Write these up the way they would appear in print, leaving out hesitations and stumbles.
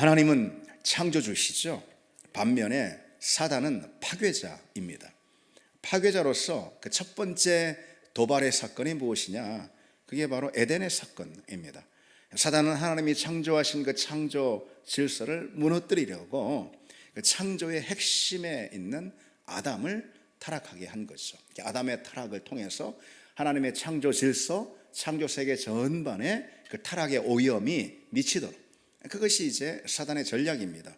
하나님은 창조주시죠. 반면에 사단은 파괴자입니다. 파괴자로서 그 첫 번째 도발의 사건이 무엇이냐? 그게 바로 에덴의 사건입니다. 사단은 하나님이 창조하신 그 창조 질서를 무너뜨리려고 그 창조의 핵심에 있는 아담을 타락하게 한 거죠. 아담의 타락을 통해서 하나님의 창조 질서, 창조 세계 전반에 그 타락의 오염이 미치도록, 그것이 이제 사단의 전략입니다.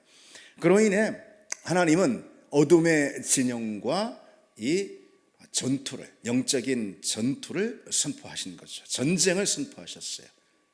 그로 인해 하나님은 어둠의 진영과 이 전투를, 영적인 전투를 선포하신 거죠. 전쟁을 선포하셨어요.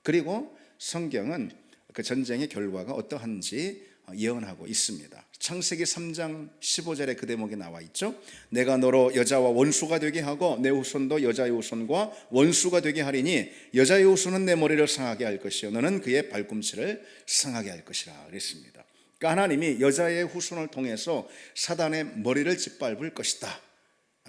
그리고 성경은 그 전쟁의 결과가 어떠한지 예언하고 있습니다. 창세기 3장 15절에 그 대목이 나와 있죠. 내가 너로 여자와 원수가 되게 하고 내 후손도 여자의 후손과 원수가 되게 하리니 여자의 후손은 내 머리를 상하게 할 것이요 너는 그의 발꿈치를 상하게 할 것이라 그랬습니다. 그러니까 하나님이 여자의 후손을 통해서 사단의 머리를 짓밟을 것이다,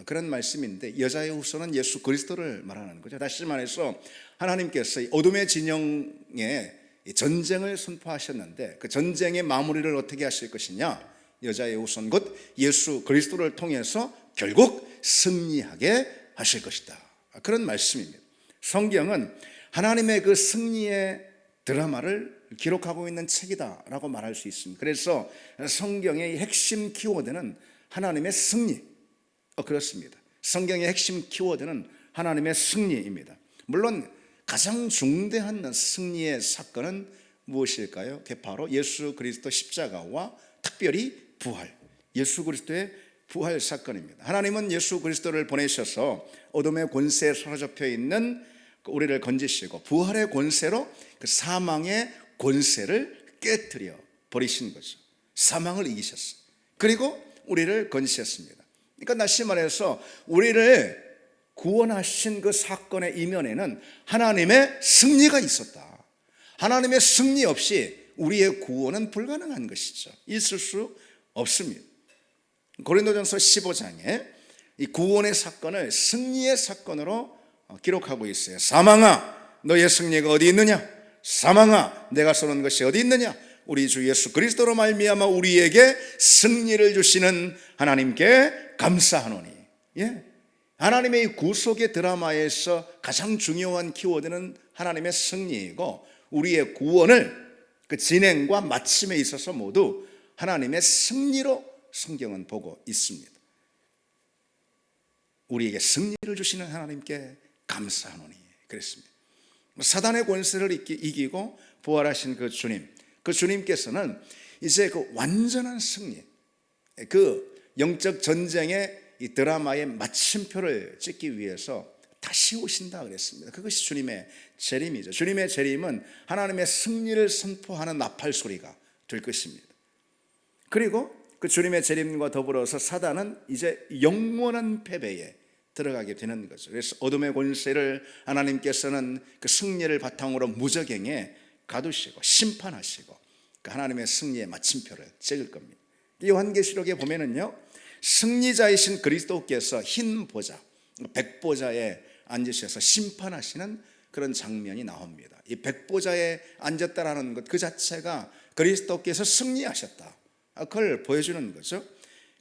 그런 말씀인데, 여자의 후손은 예수 그리스도를 말하는 거죠. 다시 말해서 하나님께서 어둠의 진영에 전쟁을 선포하셨는데 그 전쟁의 마무리를 어떻게 하실 것이냐? 여자의 후손 곧 예수 그리스도를 통해서 결국 승리하게 하실 것이다, 그런 말씀입니다. 성경은 하나님의 그 승리의 드라마를 기록하고 있는 책이다라고 말할 수 있습니다. 그래서 성경의 핵심 키워드는 하나님의 승리, 그렇습니다. 성경의 핵심 키워드는 하나님의 승리입니다. 물론 가장 중대한 승리의 사건은 무엇일까요? 그게 바로 예수 그리스도 십자가와 특별히 부활, 예수 그리스도의 부활 사건입니다. 하나님은 예수 그리스도를 보내셔서 어둠의 권세에 사로잡혀 있는 우리를 건지시고 부활의 권세로 그 사망의 권세를 깨뜨려 버리신 거죠. 사망을 이기셨어요. 그리고 우리를 건지셨습니다. 그러니까 다시 말해서 우리를 구원하신 그 사건의 이면에는 하나님의 승리가 있었다. 하나님의 승리 없이 우리의 구원은 불가능한 것이죠. 있을 수 없습니다. 고린도전서 15장에 이 구원의 사건을 승리의 사건으로 기록하고 있어요. 사망아, 너의 승리가 어디 있느냐? 사망아, 내가 쏘는 것이 어디 있느냐? 우리 주 예수 그리스도로 말미암아 우리에게 승리를 주시는 하나님께 감사하노니. 하나님의 이 구속의 드라마에서 가장 중요한 키워드는 하나님의 승리이고, 우리의 구원을 그 진행과 마침에 있어서 모두 하나님의 승리로 성경은 보고 있습니다. 우리에게 승리를 주시는 하나님께 감사하노니 그랬습니다. 사단의 권세를 이기고 부활하신 그 주님, 그 주님께서는 이제 그 완전한 승리, 그 영적 전쟁의 이 드라마의 마침표를 찍기 위해서 다시 오신다 그랬습니다. 그것이 주님의 재림이죠. 주님의 재림은 하나님의 승리를 선포하는 나팔 소리가 될 것입니다. 그리고 그 주님의 재림과 더불어서 사단은 이제 영원한 패배에 들어가게 되는 거죠. 그래서 어둠의 권세를 하나님께서는 그 승리를 바탕으로 무저갱에 가두시고 심판하시고 그 하나님의 승리의 마침표를 찍을 겁니다. 요한계시록에 보면은요, 승리자이신 그리스도께서 흰 보좌, 백보좌에 앉으셔서 심판하시는 그런 장면이 나옵니다. 이 백보좌에 앉았다라는 것 그 자체가 그리스도께서 승리하셨다, 그걸 보여주는 거죠.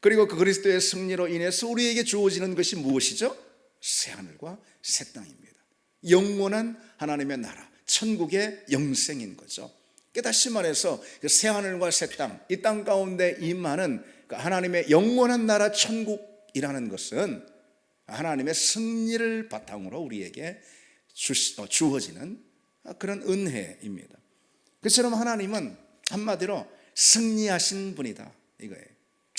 그리고 그 그리스도의 승리로 인해서 우리에게 주어지는 것이 무엇이죠? 새하늘과 새 땅입니다. 영원한 하나님의 나라, 천국의 영생인 거죠. 다시 말해서 새하늘과 새 땅, 이 땅 가운데 임하는 하나님의 영원한 나라 천국이라는 것은 하나님의 승리를 바탕으로 우리에게 주어지는 그런 은혜입니다. 그처럼 하나님은 한마디로 승리하신 분이다, 이거예요.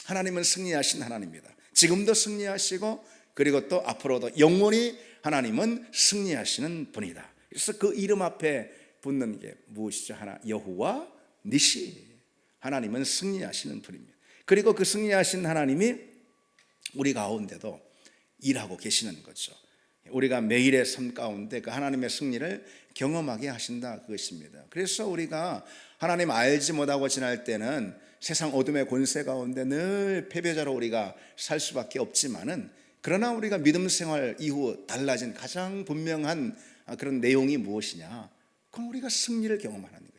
하나님은 승리하신 하나님입니다. 지금도 승리하시고 그리고 또 앞으로도 영원히 하나님은 승리하시는 분이다. 그래서 그 이름 앞에 붙는 게 무엇이죠? 여호와 니시, 하나님은 승리하시는 분입니다. 그리고 그 승리하신 하나님이 우리 가운데도 일하고 계시는 거죠. 우리가 매일의 삶 가운데 그 하나님의 승리를 경험하게 하신다, 그것입니다. 그래서 우리가 하나님 알지 못하고 지날 때는 세상 어둠의 권세 가운데 늘 패배자로 우리가 살 수밖에 없지만은, 그러나 우리가 믿음 생활 이후 달라진 가장 분명한 그런 내용이 무엇이냐? 그건 우리가 승리를 경험하는 거예요.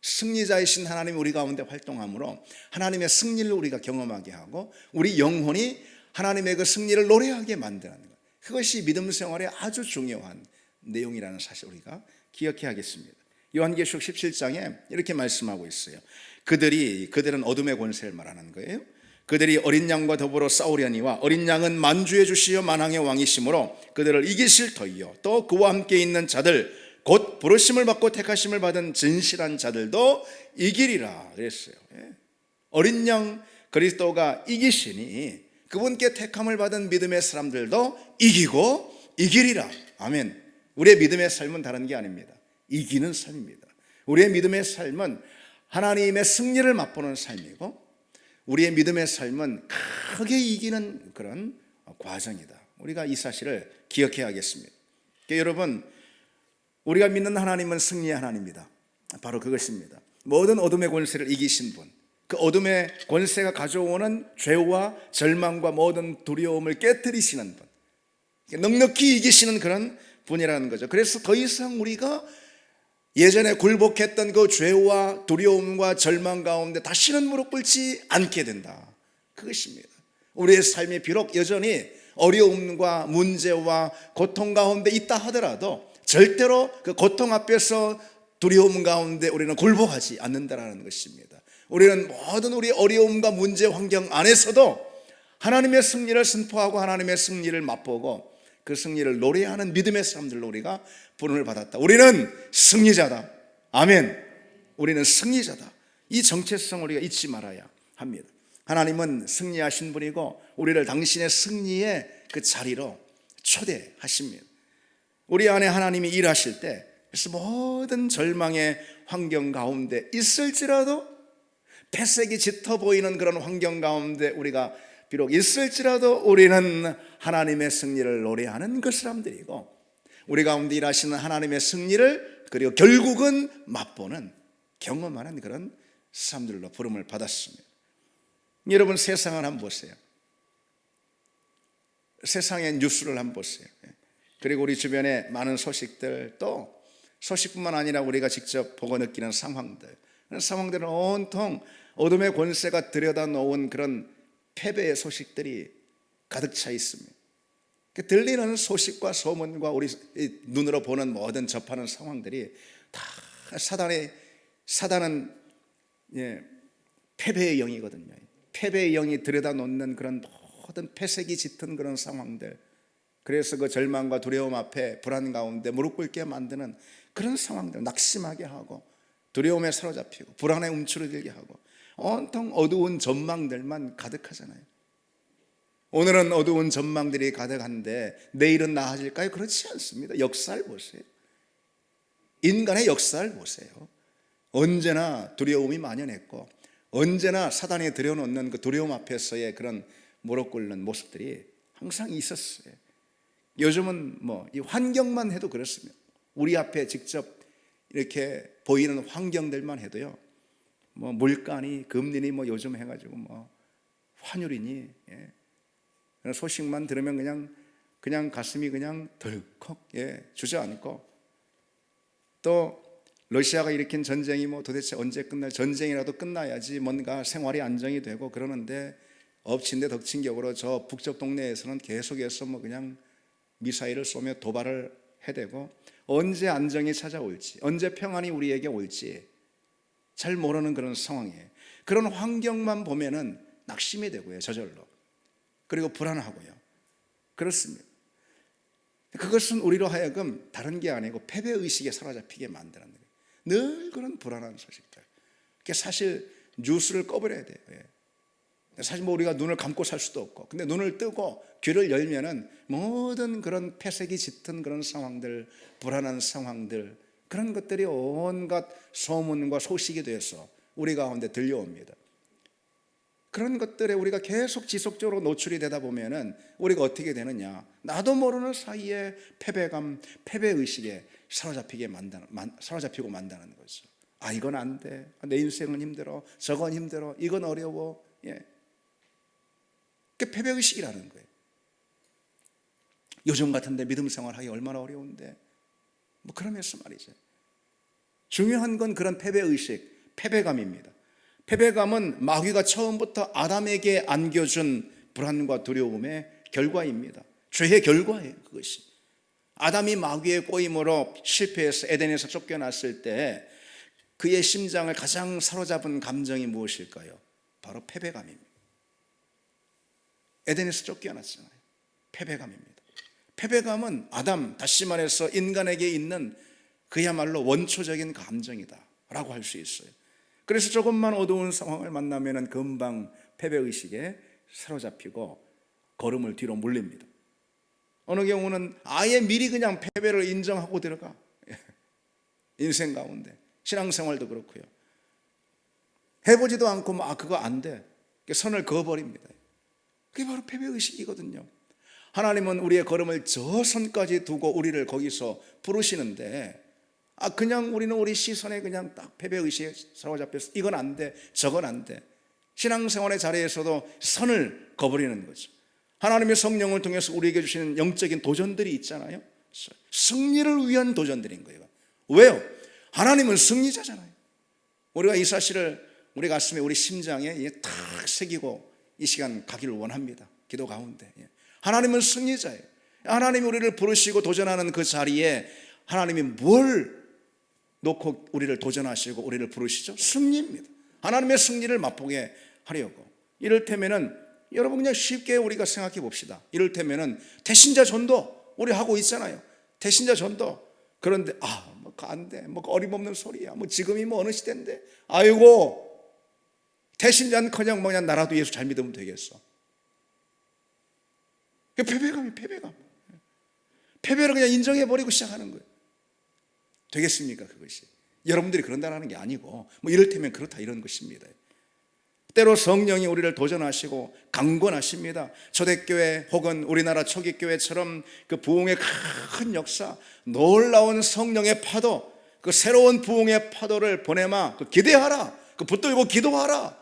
승리자이신 하나님이 우리 가운데 활동함으로 하나님의 승리를 우리가 경험하게 하고 우리 영혼이 하나님의 그 승리를 노래하게 만드는 것, 그것이 믿음 생활의 아주 중요한 내용이라는 사실 우리가 기억해야 하겠습니다. 요한계시록 17장에 이렇게 말씀하고 있어요. 그들은 어둠의 권세를 말하는 거예요. 그들이 어린 양과 더불어 싸우려니와 어린 양은 만주의 주시여 만왕의 왕이시므로 그들을 이기실 터이요 또 그와 함께 있는 자들 곧 부르심을 받고 택하심을 받은 진실한 자들도 이기리라 그랬어요. 어린 양 그리스도가 이기시니 그분께 택함을 받은 믿음의 사람들도 이기고 이기리라. 아멘. 우리의 믿음의 삶은 다른 게 아닙니다. 이기는 삶입니다. 우리의 믿음의 삶은 하나님의 승리를 맛보는 삶이고 우리의 믿음의 삶은 크게 이기는 그런 과정이다. 우리가 이 사실을 기억해야 하겠습니다. 그러니까 여러분, 우리가 믿는 하나님은 승리의 하나님입니다. 바로 그것입니다. 모든 어둠의 권세를 이기신 분, 그 어둠의 권세가 가져오는 죄와 절망과 모든 두려움을 깨뜨리시는 분, 넉넉히 이기시는 그런 분이라는 거죠. 그래서 더 이상 우리가 예전에 굴복했던 그 죄와 두려움과 절망 가운데 다시는 무릎 꿇지 않게 된다. 그것입니다. 우리의 삶이 비록 여전히 어려움과 문제와 고통 가운데 있다 하더라도 절대로 그 고통 앞에서 두려움 가운데 우리는 굴복하지 않는다라는 것입니다. 우리는 모든 우리 어려움과 문제 환경 안에서도 하나님의 승리를 선포하고 하나님의 승리를 맛보고 그 승리를 노래하는 믿음의 사람들로 우리가 부름을 받았다. 우리는 승리자다. 아멘. 우리는 승리자다. 이 정체성 우리가 잊지 말아야 합니다. 하나님은 승리하신 분이고 우리를 당신의 승리의 그 자리로 초대하십니다. 우리 안에 하나님이 일하실 때 그래서 모든 절망의 환경 가운데 있을지라도 폐색이 짙어 보이는 그런 환경 가운데 우리가 비록 있을지라도 우리는 하나님의 승리를 노래하는 그 사람들이고 우리 가운데 일하시는 하나님의 승리를 그리고 결국은 맛보는 경험하는 그런 사람들로 부름을 받았습니다. 여러분 세상을 한번 보세요. 세상의 뉴스를 한번 보세요. 그리고 우리 주변에 많은 소식들 또 소식뿐만 아니라 우리가 직접 보고 느끼는 상황들 그런 상황들은 온통 어둠의 권세가 들여다 놓은 그런 패배의 소식들이 가득 차 있습니다. 들리는 소식과 소문과 우리 눈으로 보는 모든 접하는 상황들이 다 사단은 패배의 영이거든요. 패배의 영이 들여다 놓는 그런 모든 패색이 짙은 그런 상황들, 그래서 그 절망과 두려움 앞에 불안 가운데 무릎 꿇게 만드는 그런 상황들, 낙심하게 하고 두려움에 사로잡히고 불안에 움츠러들게 하고 온통 어두운 전망들만 가득하잖아요. 오늘은 어두운 전망들이 가득한데 내일은 나아질까요? 그렇지 않습니다. 역사를 보세요. 인간의 역사를 보세요. 언제나 두려움이 만연했고 언제나 사단이 들여놓는 그 두려움 앞에서의 그런 무릎 꿇는 모습들이 항상 있었어요. 요즘은 이 환경만 해도 그렇습니다. 우리 앞에 직접 이렇게 보이는 환경들만 해도요, 물가니 금리니 요즘 해가지고 환율이니 그런 소식만 들으면 그냥 가슴이 그냥 덜컥 주저앉고 또 러시아가 일으킨 전쟁이 도대체 언제 끝날, 전쟁이라도 끝나야지 뭔가 생활이 안정이 되고 그러는데 엎친 데 덮친 격으로 저 북쪽 동네에서는 계속해서 그냥 미사일을 쏘며 도발을 해대고 언제 안정이 찾아올지 언제 평안이 우리에게 올지 잘 모르는 그런 상황이에요. 그런 환경만 보면은 낙심이 되고요, 저절로. 그리고 불안하고요. 그렇습니다. 그것은 우리로 하여금 다른 게 아니고 패배의식에 사로잡히게 만드는 거예요. 늘 그런 불안한 소식들. 사실 뉴스를 꺼버려야 돼요. 사실 우리가 눈을 감고 살 수도 없고, 근데 눈을 뜨고 귀를 열면은 모든 그런 폐색이 짙은 그런 상황들, 불안한 상황들, 그런 것들이 온갖 소문과 소식이 돼서 우리 가운데 들려옵니다. 그런 것들에 우리가 계속 지속적으로 노출이 되다 보면은 우리가 어떻게 되느냐, 나도 모르는 사이에 패배감, 패배의식에 사로잡히고 만다는 거죠. 이건 안 돼, 내 인생은 힘들어, 저건 힘들어, 이건 어려워. 그게 패배의식이라는 거예요. 요즘 같은데 믿음 생활하기 얼마나 어려운데 그러면서 말이죠. 중요한 건 그런 패배의식, 패배감입니다. 패배감은 마귀가 처음부터 아담에게 안겨준 불안과 두려움의 결과입니다. 죄의 결과예요, 그것이. 아담이 마귀의 꼬임으로 실패해서 에덴에서 쫓겨났을 때 그의 심장을 가장 사로잡은 감정이 무엇일까요? 바로 패배감입니다. 에덴에서 쫓겨났잖아요. 패배감입니다. 패배감은 아담, 다시 말해서 인간에게 있는 그야말로 원초적인 감정이다 라고 할 수 있어요. 그래서 조금만 어두운 상황을 만나면 금방 패배의식에 사로잡히고 걸음을 뒤로 물립니다. 어느 경우는 아예 미리 그냥 패배를 인정하고 들어가. 인생 가운데 신앙생활도 그렇고요. 해보지도 않고 그거 안 돼. 선을 그어버립니다. 그게 바로 패배의식이거든요. 하나님은 우리의 걸음을 저 선까지 두고 우리를 거기서 부르시는데 그냥 우리는 우리 시선에 그냥 딱 패배의식에 사로잡혀서 이건 안 돼, 저건 안 돼. 신앙생활의 자리에서도 선을 그어버리는 거죠. 하나님의 성령을 통해서 우리에게 주시는 영적인 도전들이 있잖아요. 승리를 위한 도전들인 거예요. 왜요? 하나님은 승리자잖아요. 우리가 이 사실을 우리 가슴에, 우리 심장에 탁 새기고 이 시간 가기를 원합니다. 기도 가운데. 하나님은 승리자예요. 하나님이 우리를 부르시고 도전하는 그 자리에 하나님이 뭘 놓고 우리를 도전하시고 우리를 부르시죠? 승리입니다. 하나님의 승리를 맛보게 하려고. 이를테면은 여러분 그냥 쉽게 우리가 생각해 봅시다. 이를테면은 대신자 전도 우리 하고 있잖아요. 대신자 전도. 그런데 안 돼. 어림없는 소리야. 지금이 어느 시대인데. 아이고 대신자는커녕 나라도 예수 잘 믿으면 되겠어. 패배감이 패배감. 패배를 그냥 인정해버리고 시작하는 거예요. 되겠습니까 그것이? 여러분들이 그런다는 게 아니고 이를테면 그렇다 이런 것입니다. 때로 성령이 우리를 도전하시고 강권하십니다. 초대교회 혹은 우리나라 초기교회처럼 그 부흥의 큰 역사, 놀라운 성령의 파도, 그 새로운 부흥의 파도를 보내마 기대하라. 붙들고 기도하라.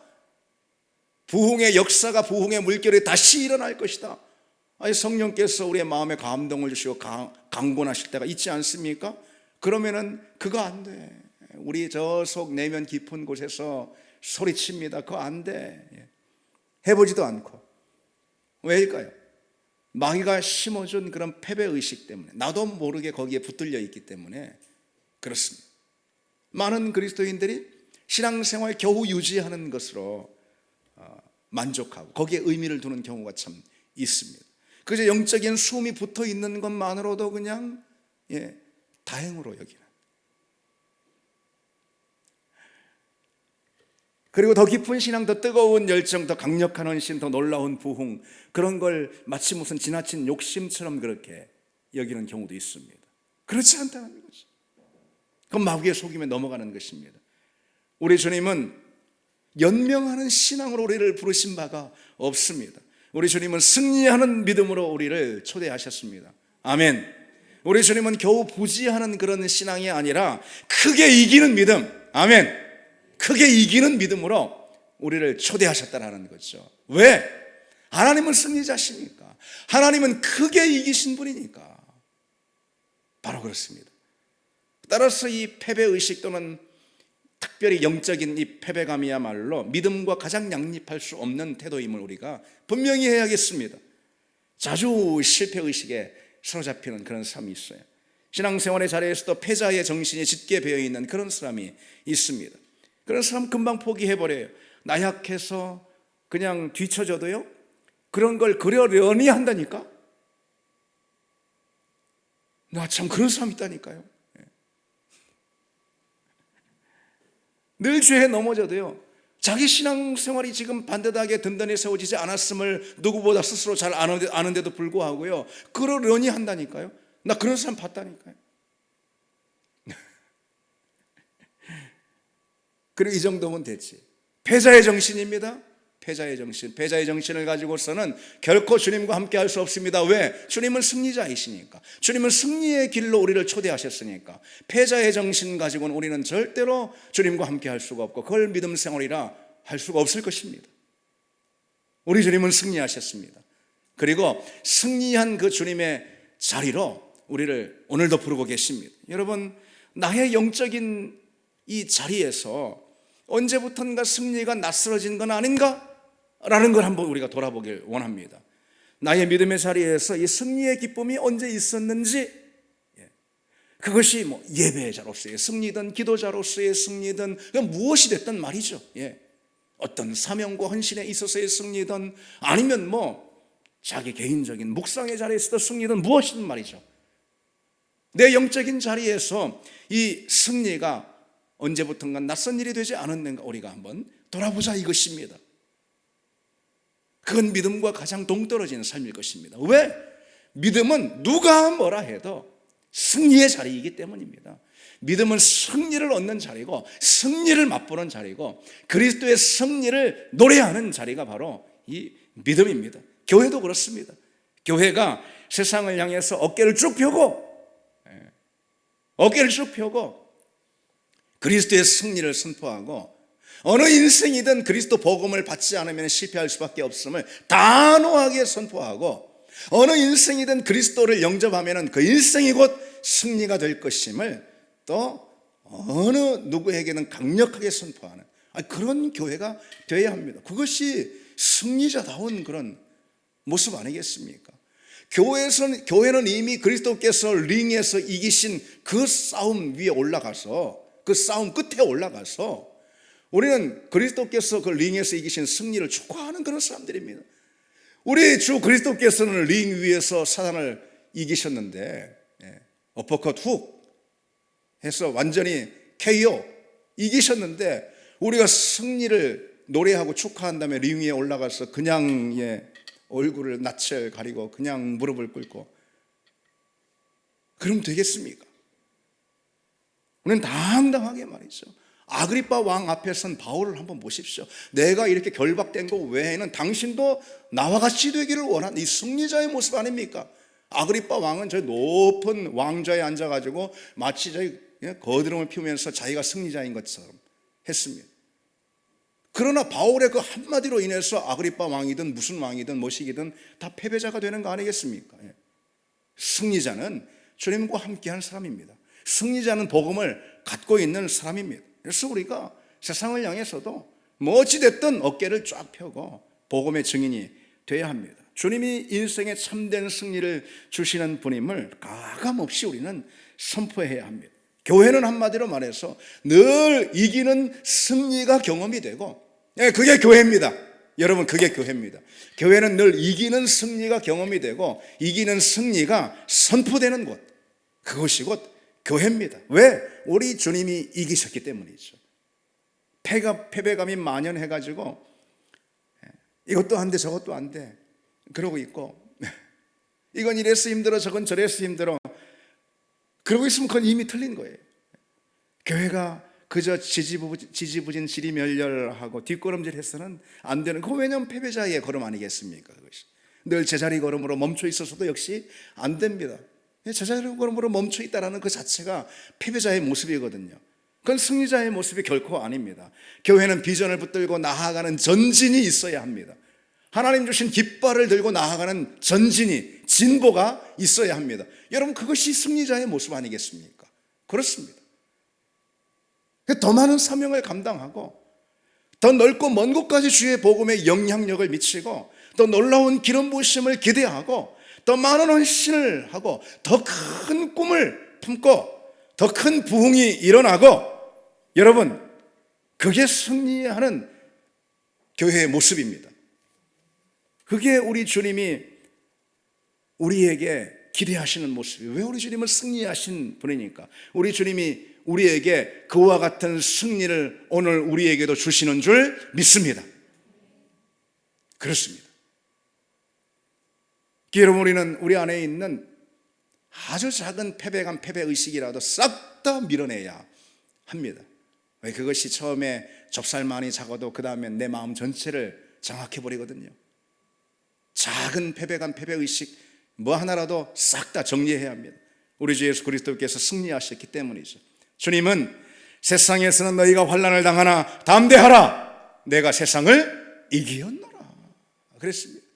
부흥의 역사가, 부흥의 물결이 다시 일어날 것이다. 성령께서 우리의 마음에 감동을 주시고 강권하실 때가 있지 않습니까? 그러면은 그거 안 돼. 우리 저 속 내면 깊은 곳에서 소리칩니다. 그거 안 돼. 해보지도 않고. 왜일까요? 마귀가 심어준 그런 패배의식 때문에, 나도 모르게 거기에 붙들려 있기 때문에 그렇습니다. 많은 그리스도인들이 신앙생활 겨우 유지하는 것으로 만족하고 거기에 의미를 두는 경우가 참 있습니다. 그저 영적인 숨이 붙어 있는 것만으로도 그냥 다행으로 여기는. 그리고 더 깊은 신앙, 더 뜨거운 열정, 더 강력한 헌신, 더 놀라운 부흥, 그런 걸 마치 무슨 지나친 욕심처럼 그렇게 여기는 경우도 있습니다. 그렇지 않다는 거죠. 그건 마귀의 속임에 넘어가는 것입니다. 우리 주님은 연명하는 신앙으로 우리를 부르신 바가 없습니다. 우리 주님은 승리하는 믿음으로 우리를 초대하셨습니다. 아멘. 우리 주님은 겨우 부지하는 그런 신앙이 아니라 크게 이기는 믿음. 아멘. 크게 이기는 믿음으로 우리를 초대하셨다는 거죠. 왜? 하나님은 승리자시니까. 하나님은 크게 이기신 분이니까. 바로 그렇습니다. 따라서 이 패배의식 또는 특별히 영적인 이 패배감이야말로 믿음과 가장 양립할 수 없는 태도임을 우리가 분명히 해야겠습니다. 자주 실패의식에 사로잡히는 그런 사람이 있어요. 신앙생활의 자리에서도 패자의 정신이 짙게 배어있는 그런 사람이 있습니다. 그런 사람 금방 포기해버려요. 나약해서 그냥 뒤처져도요 그런 걸 그러려니 한다니까. 나 참 그런 사람 있다니까요. 늘 죄에 넘어져도요 자기 신앙생활이 지금 반듯하게 든든히 세워지지 않았음을 누구보다 스스로 잘 아는데도 불구하고요 그러려니 한다니까요. 나 그런 사람 봤다니까요. 그리고 이 정도면 됐지. 패자의 정신입니다. 패자의 정신. 패자의 정신을 가지고서는 결코 주님과 함께 할 수 없습니다. 왜? 주님은 승리자이시니까. 주님은 승리의 길로 우리를 초대하셨으니까. 패자의 정신 가지고는 우리는 절대로 주님과 함께 할 수가 없고 그걸 믿음 생활이라 할 수가 없을 것입니다. 우리 주님은 승리하셨습니다. 그리고 승리한 그 주님의 자리로 우리를 오늘도 부르고 계십니다. 여러분, 나의 영적인 이 자리에서 언제부턴가 승리가 낯설어진 건 아닌가? 라는 걸 한번 우리가 돌아보길 원합니다. 나의 믿음의 자리에서 이 승리의 기쁨이 언제 있었는지, 그것이 뭐 예배자로서의 승리든 기도자로서의 승리든 무엇이 됐든 말이죠. 어떤 사명과 헌신에 있어서의 승리든 아니면 뭐 자기 개인적인 묵상의 자리에서도 승리든 무엇이든 말이죠. 내 영적인 자리에서 이 승리가 언제부턴가 낯선 일이 되지 않았는가 우리가 한번 돌아보자 이것입니다. 그건 믿음과 가장 동떨어지는 삶일 것입니다. 왜? 믿음은 누가 뭐라 해도 승리의 자리이기 때문입니다. 믿음은 승리를 얻는 자리고 승리를 맛보는 자리고 그리스도의 승리를 노래하는 자리가 바로 이 믿음입니다. 교회도 그렇습니다. 교회가 세상을 향해서 어깨를 쭉 펴고 그리스도의 승리를 선포하고 어느 인생이든 그리스도 복음을 받지 않으면 실패할 수밖에 없음을 단호하게 선포하고 어느 인생이든 그리스도를 영접하면 그 인생이 곧 승리가 될 것임을 또 어느 누구에게는 강력하게 선포하는 그런 교회가 되어야 합니다. 그것이 승리자다운 그런 모습 아니겠습니까? 교회는 이미 그리스도께서 링에서 이기신 그 싸움 위에 올라가서 그 싸움 끝에 올라가서 우리는 그리스도께서 그 링에서 이기신 승리를 축하하는 그런 사람들입니다. 우리 주 그리스도께서는 링 위에서 사단을 이기셨는데 어퍼컷 훅 해서 완전히 KO 이기셨는데 우리가 승리를 노래하고 축하한 다음에 링 위에 올라가서 그냥 얼굴을 낯을 가리고 그냥 무릎을 꿇고 그러면 되겠습니까? 우리는 당당하게 말이죠. 아그리빠 왕 앞에 선 바울을 한번 보십시오. 내가 이렇게 결박된 것 외에는 당신도 나와 같이 되기를 원하는 이 승리자의 모습 아닙니까? 아그리빠 왕은 저 높은 왕좌에 앉아가지고 마치 저희 거드름을 피우면서 자기가 승리자인 것처럼 했습니다. 그러나 바울의 그 한마디로 인해서 아그리빠 왕이든 무슨 왕이든 뭐시기든 다 패배자가 되는 거 아니겠습니까? 승리자는 주님과 함께한 사람입니다. 승리자는 복음을 갖고 있는 사람입니다. 그래서 우리가 세상을 향해서도 뭐 어찌됐든 어깨를 쫙 펴고 복음의 증인이 되어야 합니다. 주님이 인생의 참된 승리를 주시는 분임을 가감없이 우리는 선포해야 합니다. 교회는 한마디로 말해서 늘 이기는 승리가 경험이 되고 그게 교회입니다. 여러분 그게 교회입니다. 교회는 늘 이기는 승리가 경험이 되고 이기는 승리가 선포되는 곳 그것이 곧 교회입니다. 왜? 우리 주님이 이기셨기 때문이죠. 패배감이 만연해가지고 이것도 안 돼 저것도 안 돼 그러고 있고 이건 이래서 힘들어 저건 저래서 힘들어 그러고 있으면 그건 이미 틀린 거예요. 교회가 그저 지지부진 지리멸렬하고 뒷걸음질해서는 안 되는 그 왜냐하면 패배자의 걸음 아니겠습니까? 그것이 늘 제자리 걸음으로 멈춰 있어서도 역시 안 됩니다. 제자리 걸음으로 멈춰 있다라는 그 자체가 패배자의 모습이거든요. 그건 승리자의 모습이 결코 아닙니다. 교회는 비전을 붙들고 나아가는 전진이 있어야 합니다. 하나님 주신 깃발을 들고 나아가는 전진이 진보가 있어야 합니다. 여러분 그것이 승리자의 모습 아니겠습니까? 그렇습니다. 더 많은 사명을 감당하고 더 넓고 먼 곳까지 주의 복음에 영향력을 미치고 더 놀라운 기름 부으심을 기대하고 더 많은 헌신을 하고 더 큰 꿈을 품고 더 큰 부흥이 일어나고 여러분 그게 승리하는 교회의 모습입니다. 그게 우리 주님이 우리에게 기대하시는 모습이에요. 왜 우리 주님은 승리하신 분이니까 우리 주님이 우리에게 그와 같은 승리를 오늘 우리에게도 주시는 줄 믿습니다. 그렇습니다. 여러분 우리는 우리 안에 있는 아주 작은 패배감, 패배의식이라도 싹 다 밀어내야 합니다. 왜? 그것이 처음에 좁쌀만이 작아도 그 다음에 내 마음 전체를 장악해버리거든요. 작은 패배감, 패배의식 뭐 하나라도 싹 다 정리해야 합니다. 우리 주 예수 그리스도께서 승리하셨기 때문이죠. 주님은 세상에서는 너희가 환난을 당하나 담대하라 내가 세상을 이기었노라 그랬습니다.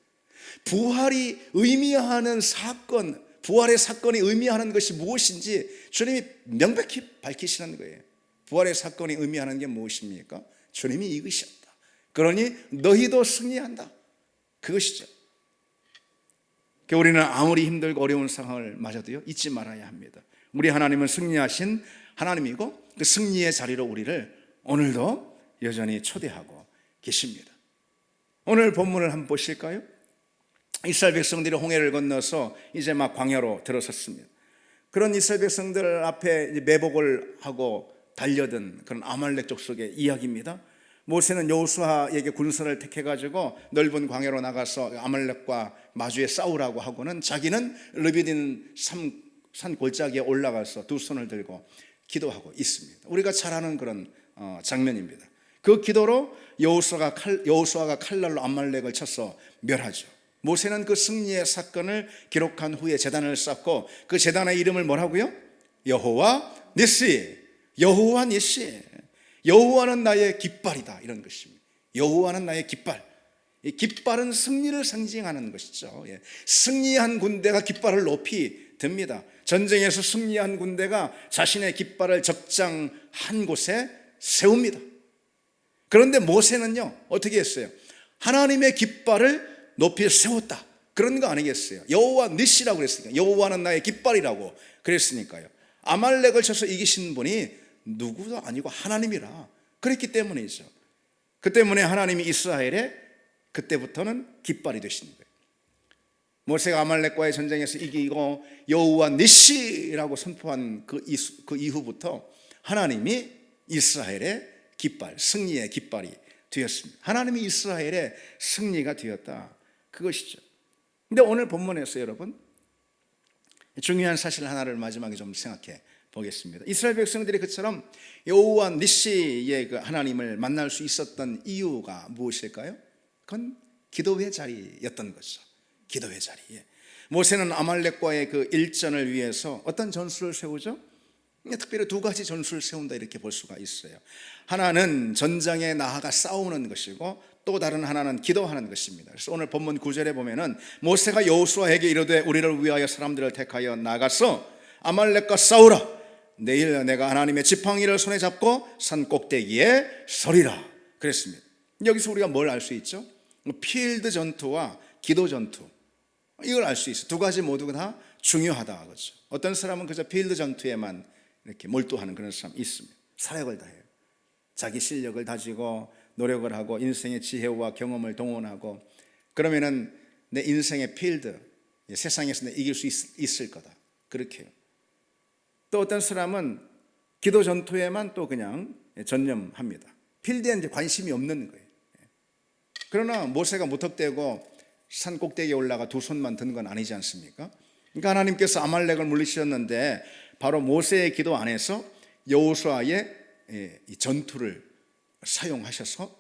부활이 의미하는 사건, 부활의 사건이 의미하는 것이 무엇인지 주님이 명백히 밝히시는 거예요. 부활의 사건이 의미하는 게 무엇입니까? 주님이 이기셨다. 그러니 너희도 승리한다. 그것이죠. 우리는 아무리 힘들고 어려운 상황을 맞아도요, 잊지 말아야 합니다. 우리 하나님은 승리하신 하나님이고 그 승리의 자리로 우리를 오늘도 여전히 초대하고 계십니다. 오늘 본문을 한번 보실까요? 이스라엘 백성들이 홍해를 건너서 이제 막 광야로 들어섰습니다. 그런 이스라엘 백성들 앞에 매복을 하고 달려든 그런 아말렉 족속의 이야기입니다. 모세는 여호수아에게 군사를 택해가지고 넓은 광야로 나가서 아말렉과 마주해 싸우라고 하고는 자기는 르비딘 산 골짜기에 올라가서 두 손을 들고 기도하고 있습니다. 우리가 잘 아는 그런 장면입니다. 그 기도로 여호수아가 칼날로 아말렉을 쳐서 멸하죠. 모세는 그 승리의 사건을 기록한 후에 제단을 쌓고 그 제단의 이름을 뭐라고요? 여호와 니시. 여호와 니시. 여호와는 나의 깃발이다, 이런 것입니다. 여호와는 나의 깃발. 이 깃발은 승리를 상징하는 것이죠. 승리한 군대가 깃발을 높이 듭니다. 전쟁에서 승리한 군대가 자신의 깃발을 적장한 곳에 세웁니다. 그런데 모세는요, 어떻게 했어요? 하나님의 깃발을 높이 세웠다, 그런 거 아니겠어요? 여호와 니시라고 그랬으니까, 여호와는 나의 깃발이라고 그랬으니까요. 아말렉을 쳐서 이기신 분이 누구도 아니고 하나님이라 그랬기 때문이죠. 그 때문에 하나님이 이스라엘의 그때부터는 깃발이 되신 거예요. 모세가 아말렉과의 전쟁에서 이기고 여호와 니시라고 선포한 그 이후부터 하나님이 이스라엘의 깃발, 승리의 깃발이 되었습니다. 하나님이 이스라엘의 승리가 되었다, 그것이죠. 근데 오늘 본문에서 여러분 중요한 사실 하나를 마지막에 좀 생각해 보겠습니다. 이스라엘 백성들이 그처럼 여호와 니시의 그 하나님을 만날 수 있었던 이유가 무엇일까요? 그건 기도의 자리였던 거죠. 기도의 자리. 모세는 아말렉과의 그 일전을 위해서 어떤 전술을 세우죠? 특별히 두 가지 전술을 세운다, 이렇게 볼 수가 있어요. 하나는 전장에 나아가 싸우는 것이고 또 다른 하나는 기도하는 것입니다. 그래서 오늘 본문 9절에 보면은 모세가 여호수아에게 이르되 우리를 위하여 사람들을 택하여 나가서 아말렉과 싸우라. 내일 내가 하나님의 지팡이를 손에 잡고 산 꼭대기에 서리라 그랬습니다. 여기서 우리가 뭘 알 수 있죠? 필드 전투와 기도 전투, 이걸 알 수 있어요. 두 가지 모두 다 중요하다, 그렇죠? 어떤 사람은 그저 필드 전투에만 이렇게 몰두하는 그런 사람이 있습니다. 사력을 다해요. 자기 실력을 다지고 노력을 하고 인생의 지혜와 경험을 동원하고 그러면은 내 인생의 필드, 세상에서 내 이길 수 있을 거다, 그렇게 해요. 또 어떤 사람은 기도 전투에만 또 그냥 전념합니다. 필드에 이제 관심이 없는 거예요. 그러나 모세가 무턱대고 산 꼭대기에 올라가 두 손만 든 건 아니지 않습니까? 그러니까 하나님께서 아말렉을 물리셨는데 바로 모세의 기도 안에서 여호수아의 이 전투를 사용하셔서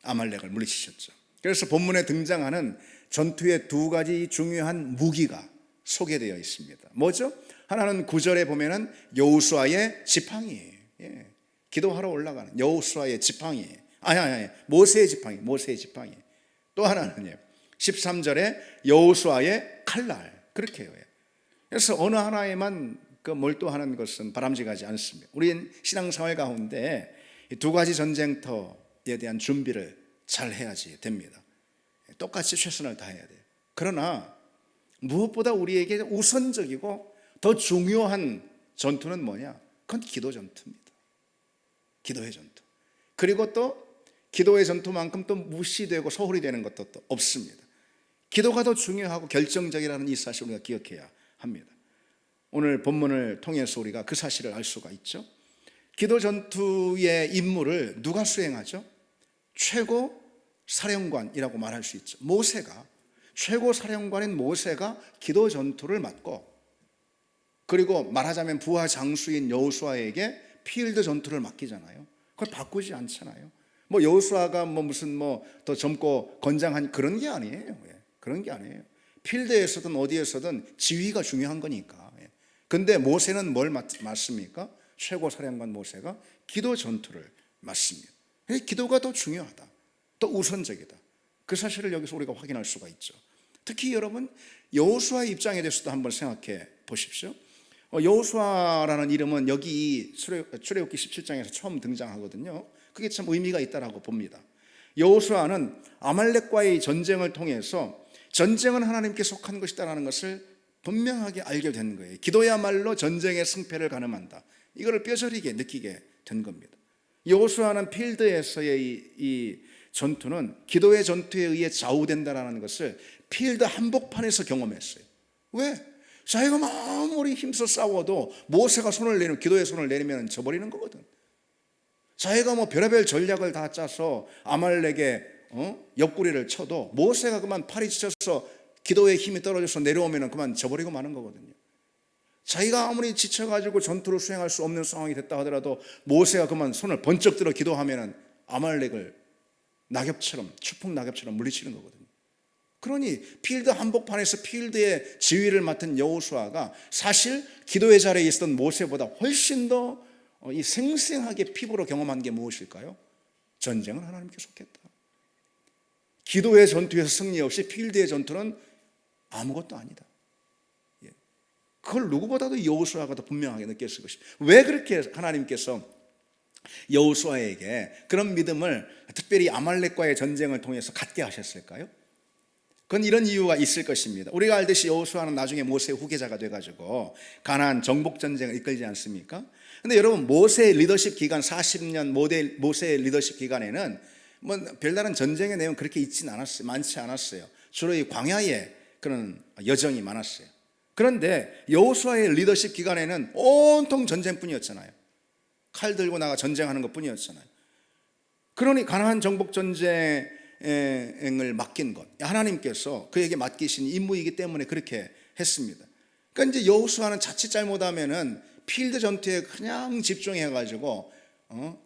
아말렉을 물리치셨죠. 그래서 본문에 등장하는 전투의 두 가지 중요한 무기가 소개되어 있습니다. 뭐죠? 하나는 9절에 보면은 여호수아의 지팡이에요. 기도하러 올라가는 여호수아의 지팡이. 모세의 지팡이. 또 하나는요, 13절에 여호수아의 칼날, 그렇게 해요. 그래서 어느 하나에만 몰두하는 것은 바람직하지 않습니다. 우리는 신앙생활 가운데 이 두 가지 전쟁터에 대한 준비를 잘 해야지 됩니다. 똑같이 최선을 다해야 돼요. 그러나 무엇보다 우리에게 우선적이고 더 중요한 전투는 뭐냐? 그건 기도 전투입니다. 기도의 전투. 그리고 또 기도의 전투만큼 또 무시되고 소홀히 되는 것도 또 없습니다. 기도가 더 중요하고 결정적이라는 이 사실을 우리가 기억해야 합니다. 오늘 본문을 통해서 우리가 그 사실을 알 수가 있죠. 기도 전투의 임무를 누가 수행하죠? 최고 사령관이라고 말할 수 있죠. 모세가, 최고 사령관인 모세가 기도 전투를 맡고, 그리고 말하자면 부하 장수인 여호수아에게 필드 전투를 맡기잖아요. 그걸 바꾸지 않잖아요. 여호수아가 무슨 더 젊고 건장한 그런 게 아니에요. 그런 게 아니에요. 필드에서든 어디에서든 지휘가 중요한 거니까. 근데 모세는 뭘 맡습니까? 최고 사령관 모세가 기도 전투를 맡습니다. 기도가 더 중요하다, 더 우선적이다, 그 사실을 여기서 우리가 확인할 수가 있죠. 특히 여러분, 여호수아의 입장에 대해서도 한번 생각해 보십시오. 여호수아라는 이름은 여기 출애굽기 17장에서 처음 등장하거든요. 그게 참 의미가 있다라고 봅니다. 여호수아는 아말렉과의 전쟁을 통해서 전쟁은 하나님께 속한 것이다라는 것을 분명하게 알게 된 거예요. 기도야말로 전쟁의 승패를 가늠한다. 이거를 뼈저리게 느끼게 된 겁니다. 여호수아는 필드에서의 이 전투는 기도의 전투에 의해 좌우된다라는 것을 필드 한복판에서 경험했어요. 왜? 자기가 아무리 힘써 싸워도 모세가 손을 내리면, 기도의 손을 내리면 져버리는 거거든. 자기가 뭐 별의별 전략을 다 짜서 아말렉의 옆구리를 쳐도 모세가 그만 팔이 지쳐서 기도의 힘이 떨어져서 내려오면 그만 져버리고 마는 거거든요. 자기가 아무리 지쳐가지고 전투를 수행할 수 없는 상황이 됐다 하더라도 모세가 그만 손을 번쩍 들어 기도하면 아말렉을 낙엽처럼, 추풍 낙엽처럼 물리치는 거거든요. 그러니 필드 한복판에서 필드의 지휘를 맡은 여호수아가 사실 기도의 자리에 있었던 모세보다 훨씬 더 이 생생하게 피부로 경험한 게 무엇일까요? 전쟁은 하나님께 속했다. 기도의 전투에서 승리 없이 필드의 전투는 아무것도 아니다. 그걸 누구보다도 여호수아가 더 분명하게 느꼈을 것입니다. 왜 그렇게 하나님께서 여호수아에게 그런 믿음을 특별히 아말렉과의 전쟁을 통해서 갖게 하셨을까요? 그건 이런 이유가 있을 것입니다. 우리가 알듯이 여호수아는 나중에 모세의 후계자가 돼가지고 가나안 정복 전쟁을 이끌지 않습니까? 근데 여러분, 모세의 리더십 기간 40년 모세의 리더십 기간에는 뭐 별다른 전쟁의 내용 그렇게 있진 않았어요. 많지 않았어요. 주로 이 광야에 그런 여정이 많았어요. 그런데 여호수아의 리더십 기간에는 온통 전쟁뿐이었잖아요. 칼 들고 나가 전쟁하는 것뿐이었잖아요. 그러니 가나안 정복 전쟁을 맡긴 것, 하나님께서 그에게 맡기신 임무이기 때문에 그렇게 했습니다. 그러니까 이제 여호수아는 자칫 잘못하면은 필드 전투에 그냥 집중해가지고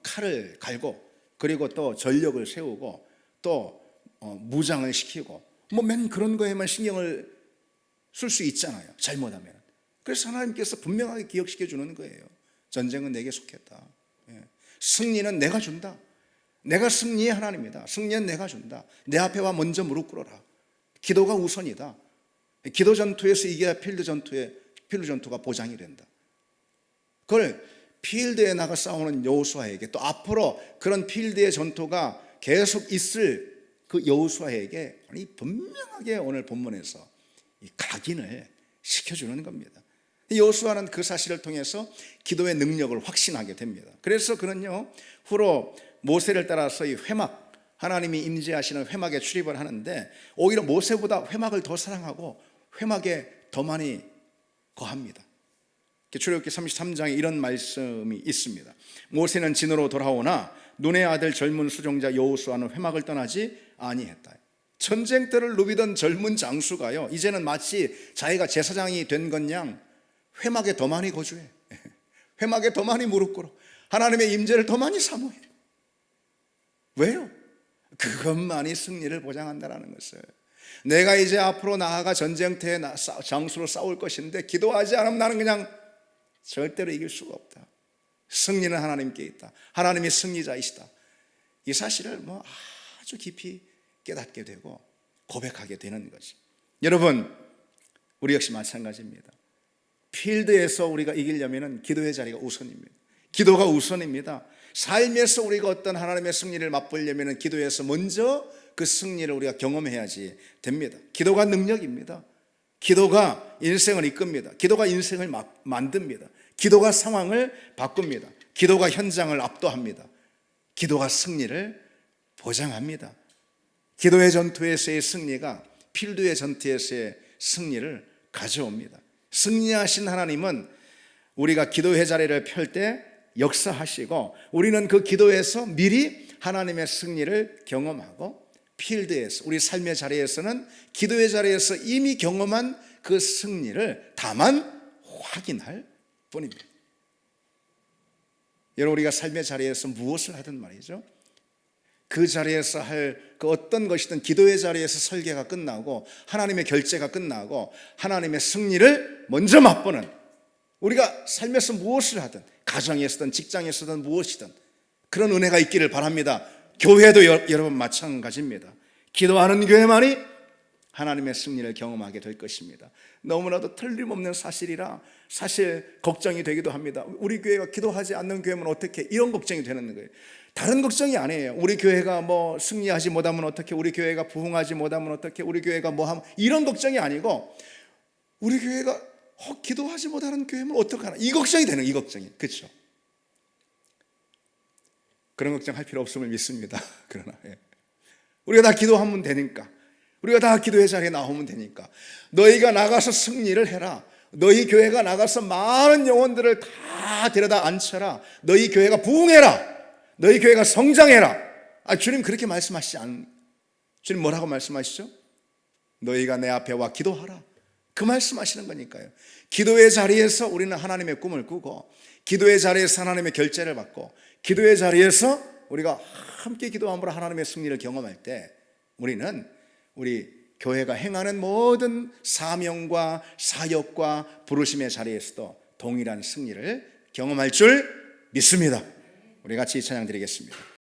칼을 갈고, 그리고 또 전력을 세우고, 또 무장을 시키고, 뭐 맨 그런 거에만 신경을 쓸 수 있잖아요, 잘못하면. 그래서 하나님께서 분명하게 기억시켜 주는 거예요. 전쟁은 내게 속했다. 승리는 내가 준다. 내가 승리의 하나님이다. 승리는 내가 준다. 내 앞에 와 먼저 무릎 꿇어라. 기도가 우선이다. 기도 전투에서 이겨야 필드 전투가 보장이 된다. 그걸 필드에 나가 싸우는 여호수아에게, 또 앞으로 그런 필드의 전투가 계속 있을 그 여호수아에게 분명하게 오늘 본문에서 이 각인을 시켜주는 겁니다. 여호수아는 그 사실을 통해서 기도의 능력을 확신하게 됩니다. 그래서 그는요, 후로 모세를 따라서 이 회막, 하나님이 임재하시는 회막에 출입을 하는데 오히려 모세보다 회막을 더 사랑하고 회막에 더 많이 거합니다. 출애굽기 33장에 이런 말씀이 있습니다. 모세는 진으로 돌아오나 눈의 아들 젊은 수종자 여호수아는 회막을 떠나지 아니했다. 전쟁터를 누비던 젊은 장수가요, 이제는 마치 자기가 제사장이 된 것양 회막에 더 많이 거주해. 회막에 더 많이 무릎 꿇어. 하나님의 임재를 더 많이 사모해. 왜요? 그것만이 승리를 보장한다는 것을. 내가 이제 앞으로 나아가 전쟁터에 장수로 싸울 것인데 기도하지 않으면 나는 그냥 절대로 이길 수가 없다. 승리는 하나님께 있다. 하나님이 승리자이시다. 이 사실을 뭐 아주 깊이 깨닫게 되고 고백하게 되는 거지. 여러분, 우리 역시 마찬가지입니다. 필드에서 우리가 이기려면 기도의 자리가 우선입니다. 기도가 우선입니다. 삶에서 우리가 어떤 하나님의 승리를 맛보려면 기도에서 먼저 그 승리를 우리가 경험해야지 됩니다. 기도가 능력입니다. 기도가 인생을 이끕니다. 기도가 인생을 만듭니다. 기도가 상황을 바꿉니다. 기도가 현장을 압도합니다. 기도가 승리를 보장합니다. 기도의 전투에서의 승리가 필드의 전투에서의 승리를 가져옵니다. 승리하신 하나님은 우리가 기도의 자리를 펼 때 역사하시고, 우리는 그 기도에서 미리 하나님의 승리를 경험하고, 필드에서, 우리 삶의 자리에서는 기도의 자리에서 이미 경험한 그 승리를 다만 확인할 뿐입니다. 여러분, 우리가 삶의 자리에서 무엇을 하든 말이죠, 그 자리에서 할 그 어떤 것이든 기도의 자리에서 설계가 끝나고 하나님의 결제가 끝나고 하나님의 승리를 먼저 맛보는, 우리가 삶에서 무엇을 하든, 가정에서든 직장에서든 무엇이든 그런 은혜가 있기를 바랍니다. 교회도 여러분 마찬가지입니다. 기도하는 교회만이 하나님의 승리를 경험하게 될 것입니다. 너무나도 틀림없는 사실이라 사실 걱정이 되기도 합니다. 우리 교회가 기도하지 않는 교회면 어떻게, 이런 걱정이 되는 거예요. 다른 걱정이 아니에요. 우리 교회가 뭐 승리하지 못하면 어떻게, 우리 교회가 부흥하지 못하면 어떻게, 우리 교회가 뭐 하면, 이런 걱정이 아니고 우리 교회가 기도하지 못하는 교회면 어떡하나, 이 걱정이 되는, 이 걱정이. 그렇죠? 그런 걱정할 필요 없음을 믿습니다. 그러나 우리가 다 기도하면 되니까, 우리가 다 기도의 자리에 나오면 되니까, 너희가 나가서 승리를 해라, 너희 교회가 나가서 많은 영혼들을 다 데려다 앉혀라, 너희 교회가 부흥해라, 너희 교회가 성장해라. 주님 그렇게 말씀하시지 않, 주님 뭐라고 말씀하시죠? 너희가 내 앞에 와 기도하라, 그 말씀하시는 거니까요. 기도의 자리에서 우리는 하나님의 꿈을 꾸고, 기도의 자리에서 하나님의 결제를 받고, 기도의 자리에서 우리가 함께 기도함으로 하나님의 승리를 경험할 때, 우리는 우리 교회가 행하는 모든 사명과 사역과 부르심의 자리에서도 동일한 승리를 경험할 줄 믿습니다. 우리 같이 찬양 드리겠습니다.